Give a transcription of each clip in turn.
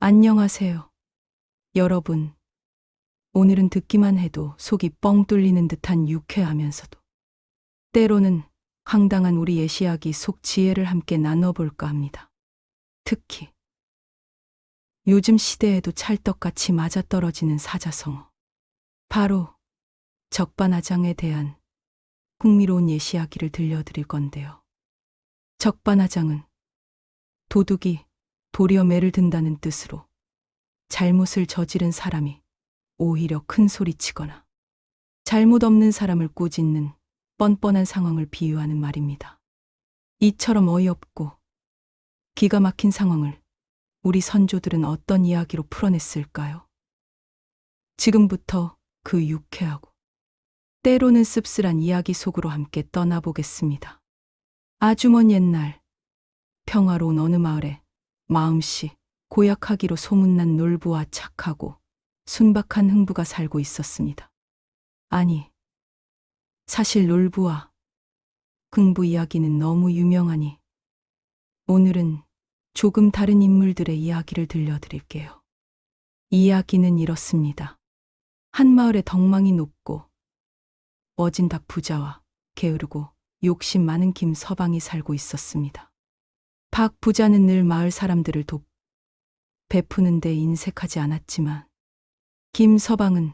안녕하세요. 여러분, 오늘은 듣기만 해도 속이 뻥 뚫리는 듯한 유쾌하면서도 때로는 황당한 우리 예시이야기 속 지혜를 함께 나눠볼까 합니다. 특히 요즘 시대에도 찰떡같이 맞아떨어지는 사자성어. 바로 적반하장에 대한 흥미로운 예시이야기를 들려드릴 건데요. 적반하장은 도둑이 도리어 매를 든다는 뜻으로 잘못을 저지른 사람이 오히려 큰 소리치거나 잘못 없는 사람을 꾸짖는 뻔뻔한 상황을 비유하는 말입니다. 이처럼 어이없고 기가 막힌 상황을 우리 선조들은 어떤 이야기로 풀어냈을까요? 지금부터 그 유쾌하고 때로는 씁쓸한 이야기 속으로 함께 떠나보겠습니다. 아주 먼 옛날 평화로운 어느 마을에 마음씨 고약하기로 소문난 놀부와 착하고 순박한 흥부가 살고 있었습니다. 아니, 사실 놀부와 흥부 이야기는 너무 유명하니 오늘은 조금 다른 인물들의 이야기를 들려드릴게요. 이야기는 이렇습니다. 한 마을에 덕망이 높고 어진닭 부자와 게으르고 욕심 많은 김서방이 살고 있었습니다. 박 부자는 늘 마을 사람들을 베푸는 데 인색하지 않았지만 김서방은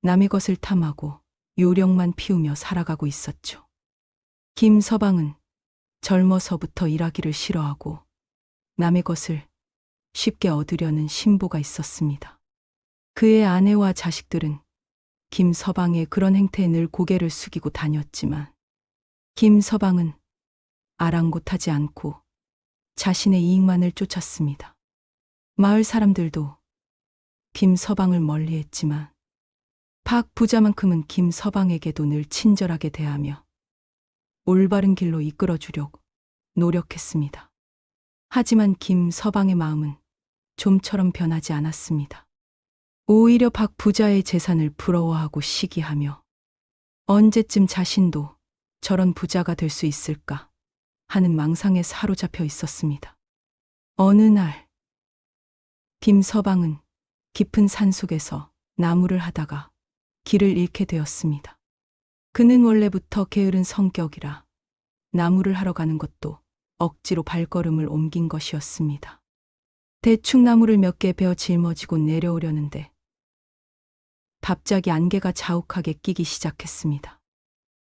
남의 것을 탐하고 요령만 피우며 살아가고 있었죠. 김서방은 젊어서부터 일하기를 싫어하고 남의 것을 쉽게 얻으려는 신보가 있었습니다. 그의 아내와 자식들은 김서방의 그런 행태에 늘 고개를 숙이고 다녔지만 김서방은 아랑곳하지 않고 자신의 이익만을 쫓았습니다. 마을 사람들도 김서방을 멀리했지만 박 부자만큼은 김서방에게도 늘 친절하게 대하며 올바른 길로 이끌어주려고 노력했습니다. 하지만 김서방의 마음은 좀처럼 변하지 않았습니다. 오히려 박 부자의 재산을 부러워하고 시기하며 언제쯤 자신도 저런 부자가 될 수 있을까 하는 망상에 사로잡혀 있었습니다. 어느 날 김서방은 깊은 산속에서 나무를 하다가 길을 잃게 되었습니다. 그는 원래부터 게으른 성격이라 나무를 하러 가는 것도 억지로 발걸음을 옮긴 것이었습니다. 대충 나무를 몇 개 베어 짊어지고 내려오려는데 갑자기 안개가 자욱하게 끼기 시작했습니다.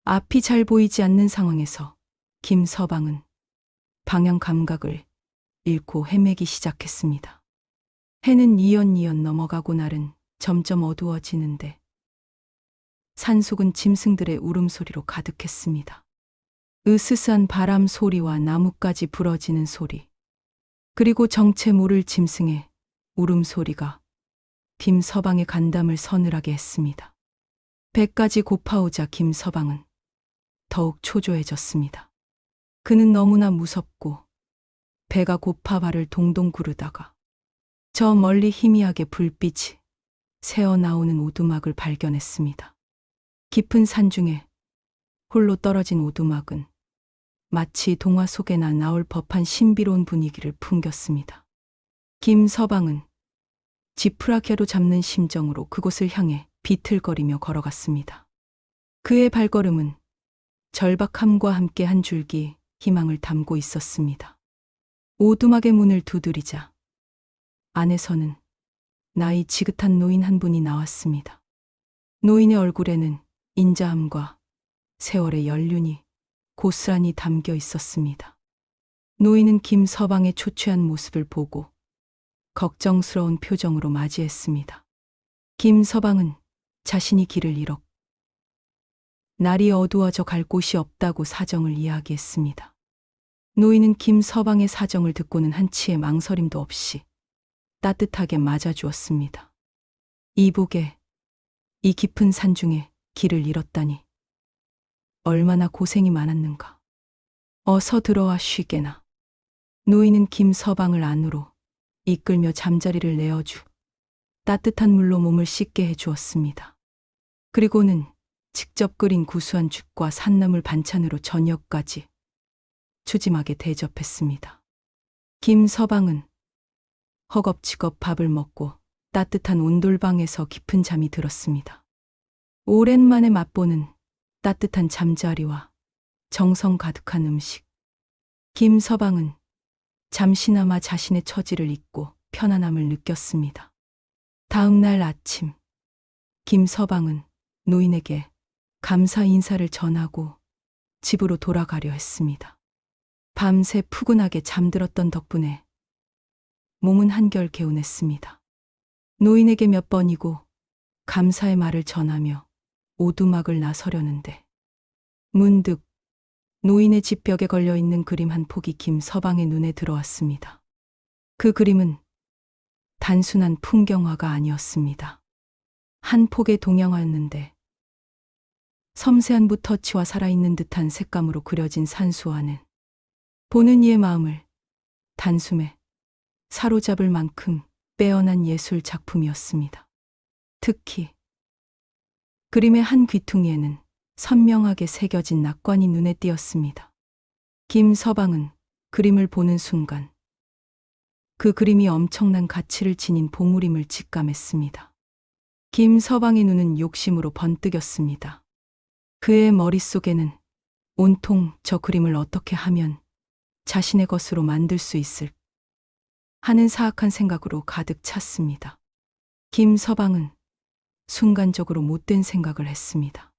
앞이 잘 보이지 않는 상황에서 김서방은 방향 감각을 잃고 헤매기 시작했습니다. 해는 이연이연 넘어가고 날은 점점 어두워지는데 산속은 짐승들의 울음소리로 가득했습니다. 으스스한 바람 소리와 나뭇가지 부러지는 소리, 그리고 정체 모를 짐승의 울음소리가 김서방의 간담을 서늘하게 했습니다. 배까지 고파오자 김서방은 더욱 초조해졌습니다. 그는 너무나 무섭고 배가 고파 발을 동동 구르다가 저 멀리 희미하게 불빛이 새어나오는 오두막을 발견했습니다. 깊은 산중에 홀로 떨어진 오두막은 마치 동화 속에나 나올 법한 신비로운 분위기를 풍겼습니다. 김서방은 지푸라기라도 잡는 심정으로 그곳을 향해 비틀거리며 걸어갔습니다. 그의 발걸음은 절박함과 함께 한 줄기 희망을 담고 있었습니다. 오두막의 문을 두드리자 안에서는 나이 지긋한 노인 한 분이 나왔습니다. 노인의 얼굴에는 인자함과 세월의 연륜이 고스란히 담겨 있었습니다. 노인은 김서방의 초췌한 모습을 보고 걱정스러운 표정으로 맞이했습니다. 김서방은 자신이 길을 잃었고 날이 어두워져 갈 곳이 없다고 사정을 이야기했습니다. 노인은 김서방의 사정을 듣고는 한치의 망설임도 없이 따뜻하게 맞아주었습니다. 이복에 이 깊은 산중에 길을 잃었다니 얼마나 고생이 많았는가. 어서 들어와 쉬게나. 노인은 김서방을 안으로 이끌며 잠자리를 내어주 따뜻한 물로 몸을 씻게 해주었습니다. 그리고는 직접 끓인 구수한 죽과 산나물 반찬으로 저녁까지 푸짐하게 대접했습니다. 김서방은 허겁지겁 밥을 먹고 따뜻한 온돌방에서 깊은 잠이 들었습니다. 오랜만에 맛보는 따뜻한 잠자리와 정성 가득한 음식. 김서방은 잠시나마 자신의 처지를 잊고 편안함을 느꼈습니다. 다음 날 아침, 김서방은 노인에게 감사 인사를 전하고 집으로 돌아가려 했습니다. 밤새 푸근하게 잠들었던 덕분에 몸은 한결 개운했습니다. 노인에게 몇 번이고 감사의 말을 전하며 오두막을 나서려는데 문득 노인의 집 벽에 걸려있는 그림 한 폭이 김서방의 눈에 들어왔습니다. 그 그림은 단순한 풍경화가 아니었습니다. 한 폭의 동양화였는데 섬세한 붓터치와 살아있는 듯한 색감으로 그려진 산수화는 보는 이의 마음을 단숨에 사로잡을 만큼 빼어난 예술 작품이었습니다. 특히 그림의 한 귀퉁이에는 선명하게 새겨진 낙관이 눈에 띄었습니다. 김서방은 그림을 보는 순간 그 그림이 엄청난 가치를 지닌 보물임을 직감했습니다. 김서방의 눈은 욕심으로 번뜩였습니다. 그의 머릿속에는 온통 저 그림을 어떻게 하면 자신의 것으로 만들 수 있을 하는 사악한 생각으로 가득 찼습니다. 김서방은 순간적으로 못된 생각을 했습니다.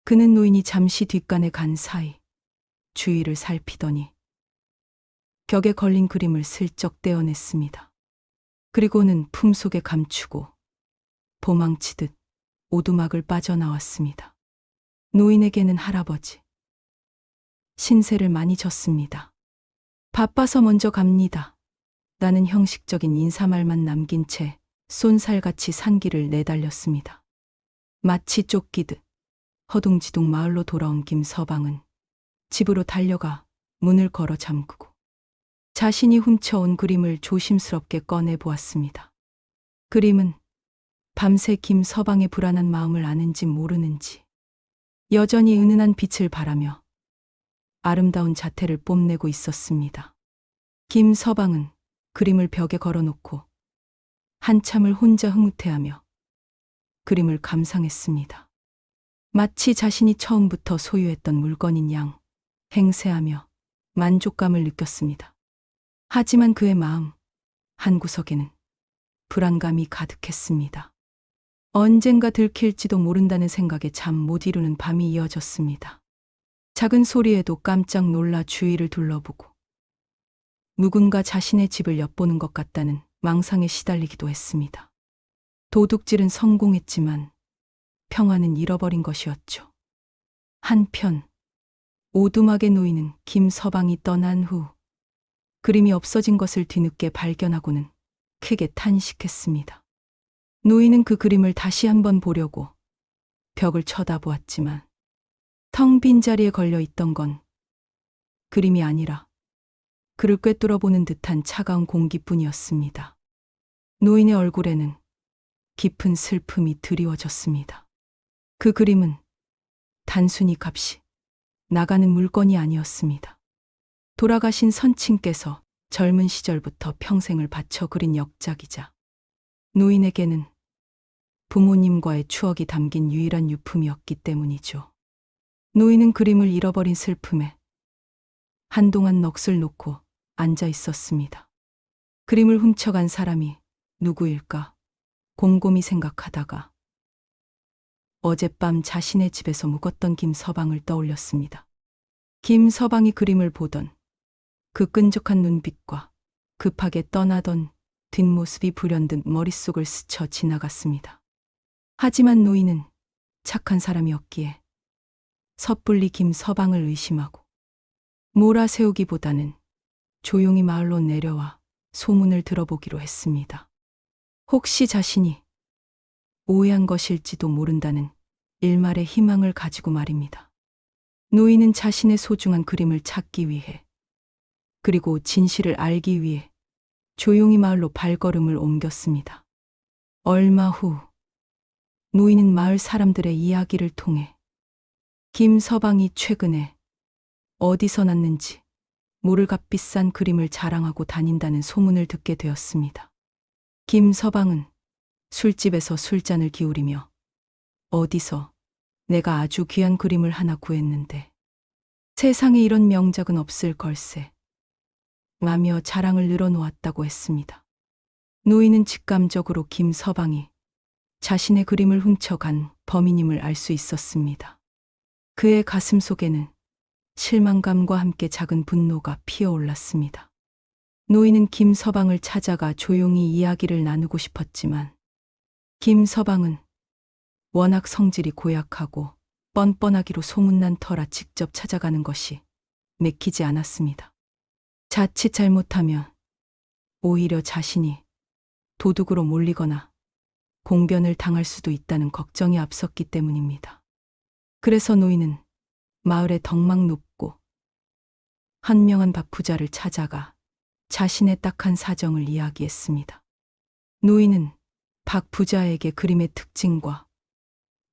그는 노인이 잠시 뒷간에 간 사이 주위를 살피더니 벽에 걸린 그림을 슬쩍 떼어냈습니다. 그리고는 품속에 감추고 도망치듯 오두막을 빠져나왔습니다. 노인에게는 할아버지, 신세를 많이 졌습니다. 바빠서 먼저 갑니다. 라는 형식적인 인사말만 남긴 채 쏜살같이 산길을 내달렸습니다. 마치 쫓기듯 허둥지둥 마을로 돌아온 김서방은 집으로 달려가 문을 걸어 잠그고 자신이 훔쳐온 그림을 조심스럽게 꺼내 보았습니다. 그림은 밤새 김서방의 불안한 마음을 아는지 모르는지 여전히 은은한 빛을 발하며 아름다운 자태를 뽐내고 있었습니다. 김서방은 그림을 벽에 걸어놓고 한참을 혼자 흐뭇해하며 그림을 감상했습니다. 마치 자신이 처음부터 소유했던 물건인 양 행세하며 만족감을 느꼈습니다. 하지만 그의 마음 한구석에는 불안감이 가득했습니다. 언젠가 들킬지도 모른다는 생각에 잠 못 이루는 밤이 이어졌습니다. 작은 소리에도 깜짝 놀라 주위를 둘러보고 누군가 자신의 집을 엿보는 것 같다는 망상에 시달리기도 했습니다. 도둑질은 성공했지만 평화는 잃어버린 것이었죠. 한편 오두막의 노인은 김서방이 떠난 후 그림이 없어진 것을 뒤늦게 발견하고는 크게 탄식했습니다. 노인은 그 그림을 다시 한번 보려고 벽을 쳐다보았지만 텅 빈 자리에 걸려 있던 건 그림이 아니라 그를 꿰뚫어보는 듯한 차가운 공기뿐이었습니다. 노인의 얼굴에는 깊은 슬픔이 드리워졌습니다. 그 그림은 단순히 값이 나가는 물건이 아니었습니다. 돌아가신 선친께서 젊은 시절부터 평생을 바쳐 그린 역작이자 노인에게는 부모님과의 추억이 담긴 유일한 유품이었기 때문이죠. 노인은 그림을 잃어버린 슬픔에 한동안 넋을 놓고 앉아 있었습니다. 그림을 훔쳐간 사람이 누구일까 곰곰이 생각하다가 어젯밤 자신의 집에서 묵었던 김서방을 떠올렸습니다. 김서방이 그림을 보던 그 끈적한 눈빛과 급하게 떠나던 뒷모습이 불현듯 머릿속을 스쳐 지나갔습니다. 하지만 노인은 착한 사람이었기에 섣불리 김서방을 의심하고 몰아세우기보다는 조용히 마을로 내려와 소문을 들어보기로 했습니다. 혹시 자신이 오해한 것일지도 모른다는 일말의 희망을 가지고 말입니다. 노인은 자신의 소중한 그림을 찾기 위해 그리고 진실을 알기 위해 조용히 마을로 발걸음을 옮겼습니다. 얼마 후 노인은 마을 사람들의 이야기를 통해 김서방이 최근에 어디서 났는지 모를 값비싼 그림을 자랑하고 다닌다는 소문을 듣게 되었습니다. 김서방은 술집에서 술잔을 기울이며 어디서 내가 아주 귀한 그림을 하나 구했는데 세상에 이런 명작은 없을 걸세 라며 자랑을 늘어놓았다고 했습니다. 노인은 직감적으로 김서방이 자신의 그림을 훔쳐간 범인임을 알 수 있었습니다. 그의 가슴 속에는 실망감과 함께 작은 분노가 피어올랐습니다. 노인은 김서방을 찾아가 조용히 이야기를 나누고 싶었지만 김서방은 워낙 성질이 고약하고 뻔뻔하기로 소문난 터라 직접 찾아가는 것이 내키지 않았습니다. 자칫 잘못하면 오히려 자신이 도둑으로 몰리거나 공변을 당할 수도 있다는 걱정이 앞섰기 때문입니다. 그래서 노인은 마을의 덕망 높고 현명한 박 부자를 찾아가 자신의 딱한 사정을 이야기했습니다. 노인은 박 부자에게 그림의 특징과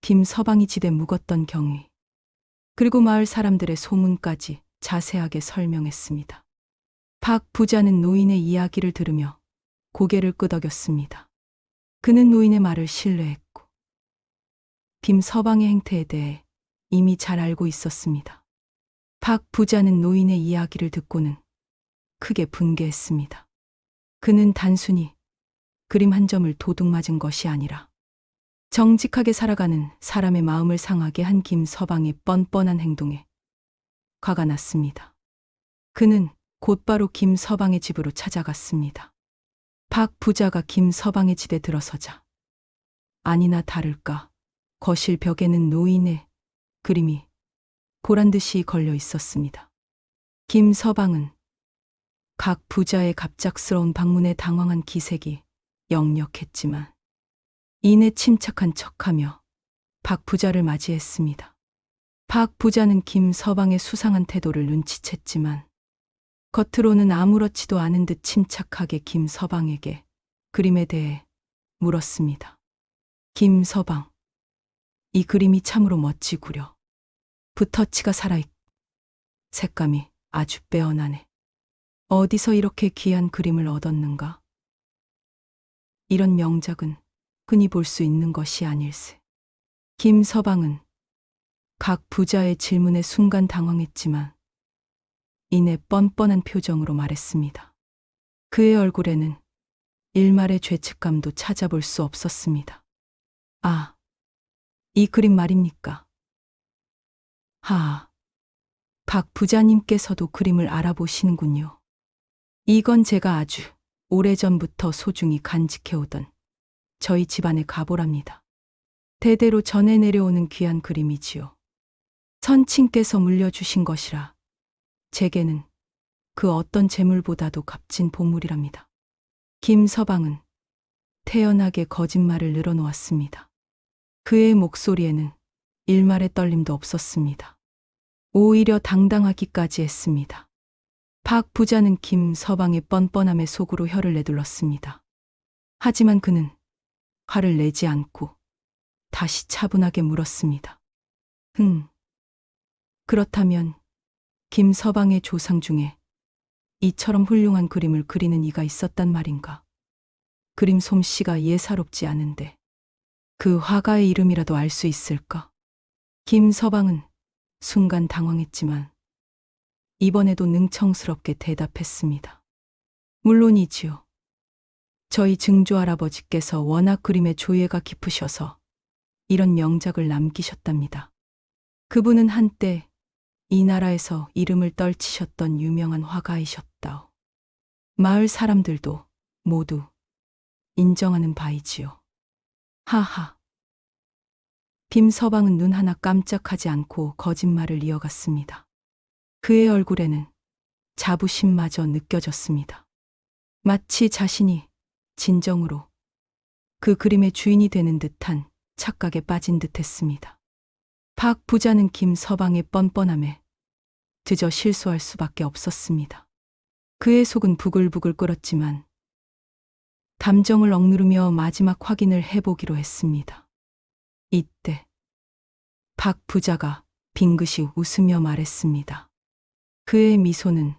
김서방이 지대 묵었던 경위 그리고 마을 사람들의 소문까지 자세하게 설명했습니다. 박 부자는 노인의 이야기를 들으며 고개를 끄덕였습니다. 그는 노인의 말을 신뢰했고 김서방의 행태에 대해 이미 잘 알고 있었습니다. 박 부자는 노인의 이야기를 듣고는 크게 분개했습니다. 그는 단순히 그림 한 점을 도둑 맞은 것이 아니라 정직하게 살아가는 사람의 마음을 상하게 한 김서방의 뻔뻔한 행동에 화가 났습니다. 그는 곧바로 김서방의 집으로 찾아갔습니다. 박 부자가 김서방의 집에 들어서자 아니나 다를까 거실 벽에는 노인의 그림이 보란듯이 걸려 있었습니다. 김서방은 각 부자의 갑작스러운 방문에 당황한 기색이 역력했지만 이내 침착한 척하며 박 부자를 맞이했습니다. 박 부자는 김서방의 수상한 태도를 눈치챘지만 겉으로는 아무렇지도 않은 듯 침착하게 김서방에게 그림에 대해 물었습니다. 김서방, 이 그림이 참으로 멋지구려. 붓터치가 살아있고 색감이 아주 빼어나네. 어디서 이렇게 귀한 그림을 얻었는가? 이런 명작은 흔히 볼 수 있는 것이 아닐세. 김서방은 각 부자의 질문에 순간 당황했지만 이내 뻔뻔한 표정으로 말했습니다. 그의 얼굴에는 일말의 죄책감도 찾아볼 수 없었습니다. 아, 이 그림 말입니까? 하, 박 부자님께서도 그림을 알아보시는군요. 이건 제가 아주 오래전부터 소중히 간직해오던 저희 집안의 가보랍니다. 대대로 전해 내려오는 귀한 그림이지요. 선친께서 물려주신 것이라 제게는 그 어떤 재물보다도 값진 보물이랍니다. 김서방은 태연하게 거짓말을 늘어놓았습니다. 그의 목소리에는 일말의 떨림도 없었습니다. 오히려 당당하기까지 했습니다. 박 부자는 김서방의 뻔뻔함에 속으로 혀를 내둘렀습니다. 하지만 그는 화를 내지 않고 다시 차분하게 물었습니다. 그렇다면 김서방의 조상 중에 이처럼 훌륭한 그림을 그리는 이가 있었단 말인가? 그림 솜씨가 예사롭지 않은데 그 화가의 이름이라도 알 수 있을까? 김서방은 순간 당황했지만 이번에도 능청스럽게 대답했습니다. 물론이지요. 저희 증조할아버지께서 워낙 그림의 조예가 깊으셔서 이런 명작을 남기셨답니다. 그분은 한때 이 나라에서 이름을 떨치셨던 유명한 화가이셨다오. 마을 사람들도 모두 인정하는 바이지요. 하하. 김서방은 눈 하나 깜짝하지 않고 거짓말을 이어갔습니다. 그의 얼굴에는 자부심마저 느껴졌습니다. 마치 자신이 진정으로 그 그림의 주인이 되는 듯한 착각에 빠진 듯했습니다. 박 부자는 김서방의 뻔뻔함에 드저 실소할 수밖에 없었습니다. 그의 속은 부글부글 끓었지만 감정을 억누르며 마지막 확인을 해보기로 했습니다. 이때 박 부자가 빙긋이 웃으며 말했습니다. 그의 미소는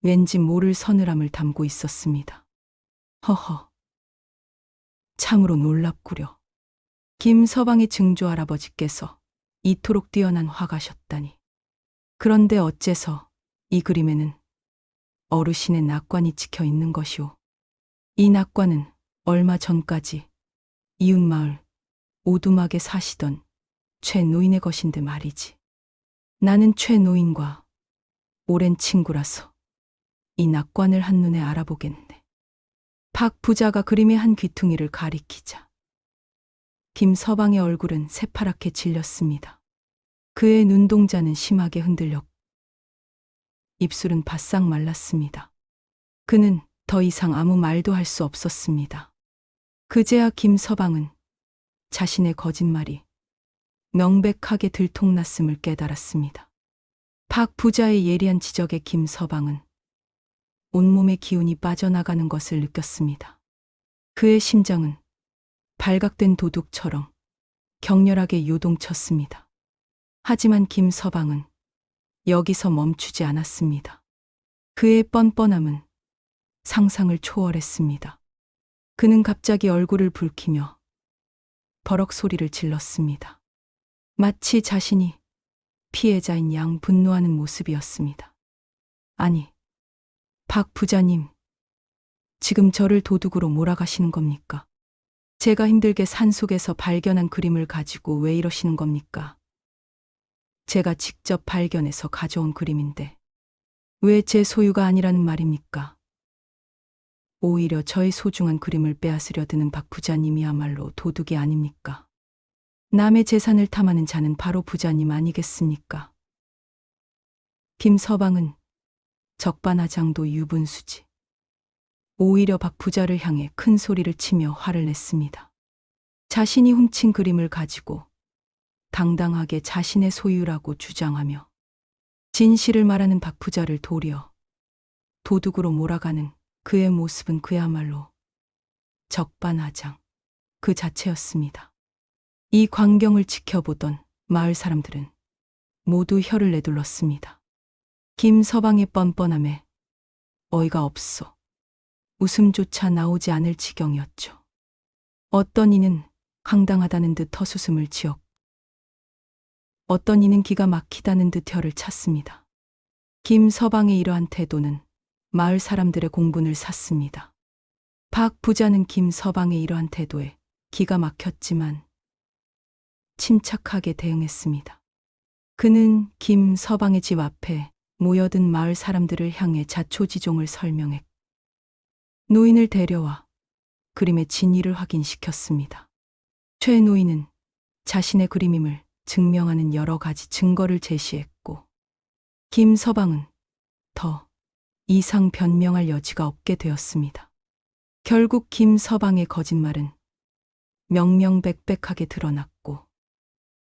왠지 모를 서늘함을 담고 있었습니다. 허허, 참으로 놀랍구려. 김서방의 증조 할아버지께서 이토록 뛰어난 화가셨다니. 그런데 어째서 이 그림에는 어르신의 낙관이 찍혀 있는 것이오. 이 낙관은 얼마 전까지 이웃마을 오두막에 사시던 최 노인의 것인데 말이지. 나는 최 노인과 오랜 친구라서 이 낙관을 한눈에 알아보겠네. 박 부자가 그림의 한 귀퉁이를 가리키자 김서방의 얼굴은 새파랗게 질렸습니다. 그의 눈동자는 심하게 흔들렸고 입술은 바싹 말랐습니다. 그는 더 이상 아무 말도 할 수 없었습니다. 그제야 김서방은 자신의 거짓말이 명백하게 들통났음을 깨달았습니다. 박 부자의 예리한 지적에 김서방은 온몸의 기운이 빠져나가는 것을 느꼈습니다. 그의 심장은 발각된 도둑처럼 격렬하게 요동쳤습니다. 하지만 김서방은 여기서 멈추지 않았습니다. 그의 뻔뻔함은 상상을 초월했습니다. 그는 갑자기 얼굴을 붉히며 버럭 소리를 질렀습니다. 마치 자신이 피해자인 양 분노하는 모습이었습니다. 아니, 박 부자님, 지금 저를 도둑으로 몰아가시는 겁니까? 제가 힘들게 산속에서 발견한 그림을 가지고 왜 이러시는 겁니까? 제가 직접 발견해서 가져온 그림인데 왜 제 소유가 아니라는 말입니까? 오히려 저의 소중한 그림을 빼앗으려 드는 박 부자님이야말로 도둑이 아닙니까? 남의 재산을 탐하는 자는 바로 부자님 아니겠습니까? 김서방은 적반하장도 유분수지. 오히려 박 부자를 향해 큰 소리를 치며 화를 냈습니다. 자신이 훔친 그림을 가지고 당당하게 자신의 소유라고 주장하며 진실을 말하는 박 부자를 도리어 도둑으로 몰아가는 그의 모습은 그야말로 적반하장 그 자체였습니다. 이 광경을 지켜보던 마을 사람들은 모두 혀를 내둘렀습니다. 김서방의 뻔뻔함에 어이가 없어 웃음조차 나오지 않을 지경이었죠. 어떤 이는 황당하다는 듯 헛웃음을 지었고 어떤 이는 기가 막히다는 듯 혀를 찼습니다. 김서방의 이러한 태도는 마을 사람들의 공분을 샀습니다. 박 부자는 김서방의 이러한 태도에 기가 막혔지만 침착하게 대응했습니다. 그는 김서방의 집 앞에 모여든 마을 사람들을 향해 자초지종을 설명했고 노인을 데려와 그림의 진위를 확인시켰습니다. 최 노인은 자신의 그림임을 증명하는 여러 가지 증거를 제시했고 김서방은 더 이상 변명할 여지가 없게 되었습니다. 결국 김서방의 거짓말은 명명백백하게 드러났고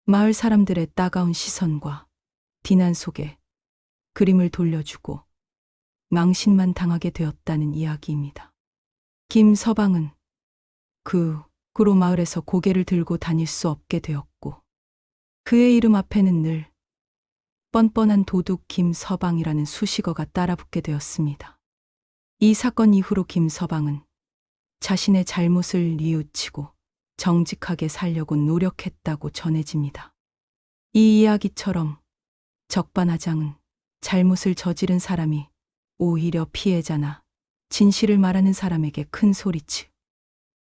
마을 사람들의 따가운 시선과 비난 속에 그림을 돌려주고 망신만 당하게 되었다는 이야기입니다. 김서방은 그 후로 마을에서 고개를 들고 다닐 수 없게 되었고 그의 이름 앞에는 늘 뻔뻔한 도둑 김서방이라는 수식어가 따라붙게 되었습니다. 이 사건 이후로 김서방은 자신의 잘못을 뉘우치고 정직하게 살려고 노력했다고 전해집니다. 이 이야기처럼 적반하장은 잘못을 저지른 사람이 오히려 피해자나 진실을 말하는 사람에게 큰 소리치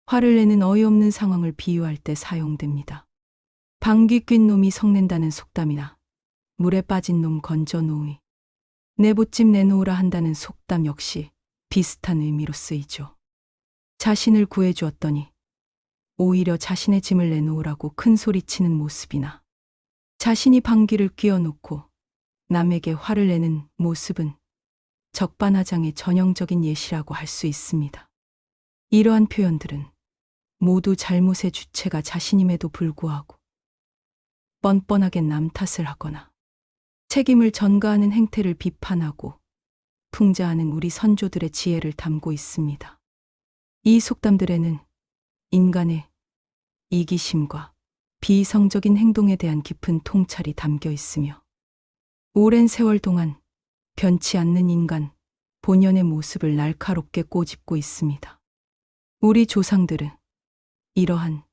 화를 내는 어이없는 상황을 비유할 때 사용됩니다. 방귀 뀐 놈이 성낸다는 속담이나 물에 빠진 놈 건져 놓으이 내봇집 내놓으라 한다는 속담 역시 비슷한 의미로 쓰이죠. 자신을 구해주었더니 오히려 자신의 짐을 내놓으라고 큰 소리치는 모습이나 자신이 방귀를 뀌어놓고 남에게 화를 내는 모습은 적반하장의 전형적인 예시라고 할 수 있습니다. 이러한 표현들은 모두 잘못의 주체가 자신임에도 불구하고 뻔뻔하게 남 탓을 하거나 책임을 전가하는 행태를 비판하고 풍자하는 우리 선조들의 지혜를 담고 있습니다. 이 속담들에는 인간의 이기심과 비이성적인 행동에 대한 깊은 통찰이 담겨 있으며 오랜 세월 동안 변치 않는 인간 본연의 모습을 날카롭게 꼬집고 있습니다. 우리 조상들은 이러한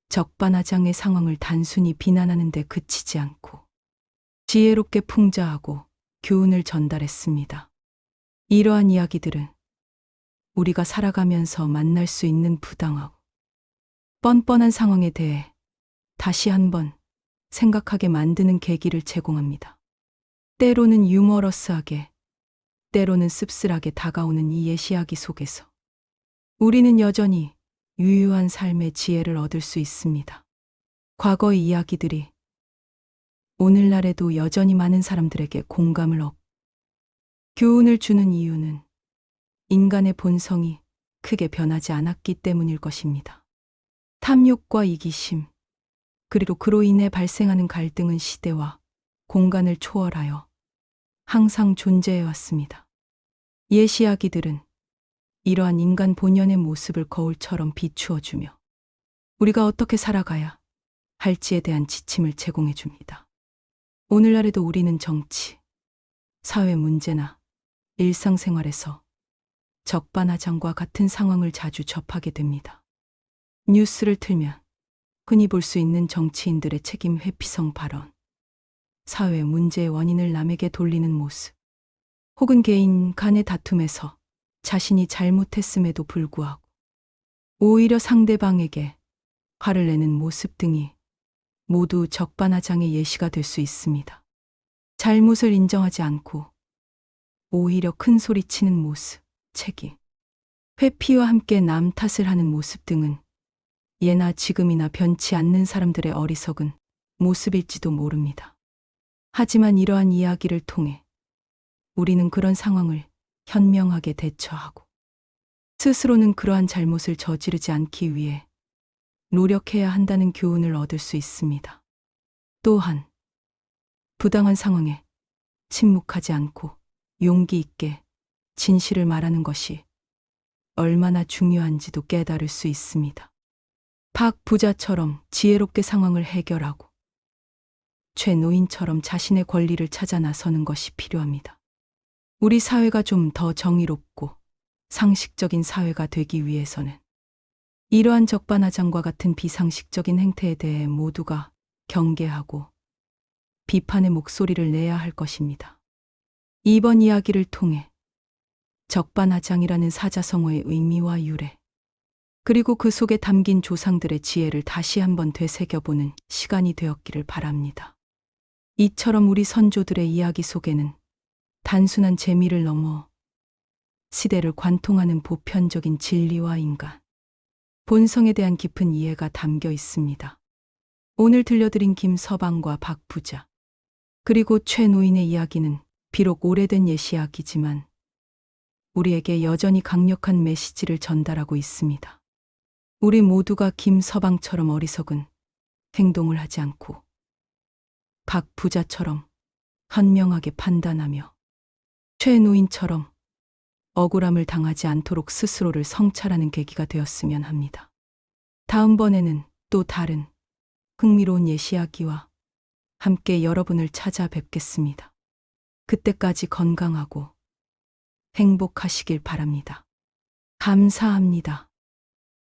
적반하장의 상황을 단순히 비난하는 데 그치지 않고 지혜롭게 풍자하고 교훈을 전달했습니다. 이러한 이야기들은 우리가 살아가면서 만날 수 있는 부당하고 뻔뻔한 상황에 대해 다시 한번 생각하게 만드는 계기를 제공합니다. 때로는 유머러스하게, 때로는 씁쓸하게 다가오는 이 예시이야기 속에서 우리는 여전히 유유한 삶의 지혜를 얻을 수 있습니다. 과거의 이야기들이 오늘날에도 여전히 많은 사람들에게 공감을 얻고 교훈을 주는 이유는 인간의 본성이 크게 변하지 않았기 때문일 것입니다. 탐욕과 이기심, 그리고 그로 인해 발생하는 갈등은 시대와 공간을 초월하여 항상 존재해 왔습니다. 예시 이야기들은 이러한 인간 본연의 모습을 거울처럼 비추어주며 우리가 어떻게 살아가야 할지에 대한 지침을 제공해 줍니다. 오늘날에도 우리는 정치, 사회 문제나 일상생활에서 적반하장과 같은 상황을 자주 접하게 됩니다. 뉴스를 틀면 흔히 볼 수 있는 정치인들의 책임 회피성 발언, 사회 문제의 원인을 남에게 돌리는 모습, 혹은 개인 간의 다툼에서 자신이 잘못했음에도 불구하고 오히려 상대방에게 화를 내는 모습 등이 모두 적반하장의 예시가 될 수 있습니다. 잘못을 인정하지 않고 오히려 큰 소리치는 모습, 책임, 회피와 함께 남 탓을 하는 모습 등은 예나 지금이나 변치 않는 사람들의 어리석은 모습일지도 모릅니다. 하지만 이러한 이야기를 통해 우리는 그런 상황을 현명하게 대처하고 스스로는 그러한 잘못을 저지르지 않기 위해 노력해야 한다는 교훈을 얻을 수 있습니다. 또한 부당한 상황에 침묵하지 않고 용기 있게 진실을 말하는 것이 얼마나 중요한지도 깨달을 수 있습니다. 박 부자처럼 지혜롭게 상황을 해결하고 최 노인처럼 자신의 권리를 찾아 나서는 것이 필요합니다. 우리 사회가 좀 더 정의롭고 상식적인 사회가 되기 위해서는 이러한 적반하장과 같은 비상식적인 행태에 대해 모두가 경계하고 비판의 목소리를 내야 할 것입니다. 이번 이야기를 통해 적반하장이라는 사자성어의 의미와 유래, 그리고 그 속에 담긴 조상들의 지혜를 다시 한번 되새겨보는 시간이 되었기를 바랍니다. 이처럼 우리 선조들의 이야기 속에는 단순한 재미를 넘어 시대를 관통하는 보편적인 진리와 인간, 본성에 대한 깊은 이해가 담겨 있습니다. 오늘 들려드린 김서방과 박부자, 그리고 최 노인의 이야기는 비록 오래된 예시 이야기지만 우리에게 여전히 강력한 메시지를 전달하고 있습니다. 우리 모두가 김서방처럼 어리석은 행동을 하지 않고 박부자처럼 현명하게 판단하며 최 노인처럼 억울함을 당하지 않도록 스스로를 성찰하는 계기가 되었으면 합니다. 다음번에는 또 다른 흥미로운 예시 이야기와 함께 여러분을 찾아뵙겠습니다. 그때까지 건강하고 행복하시길 바랍니다. 감사합니다.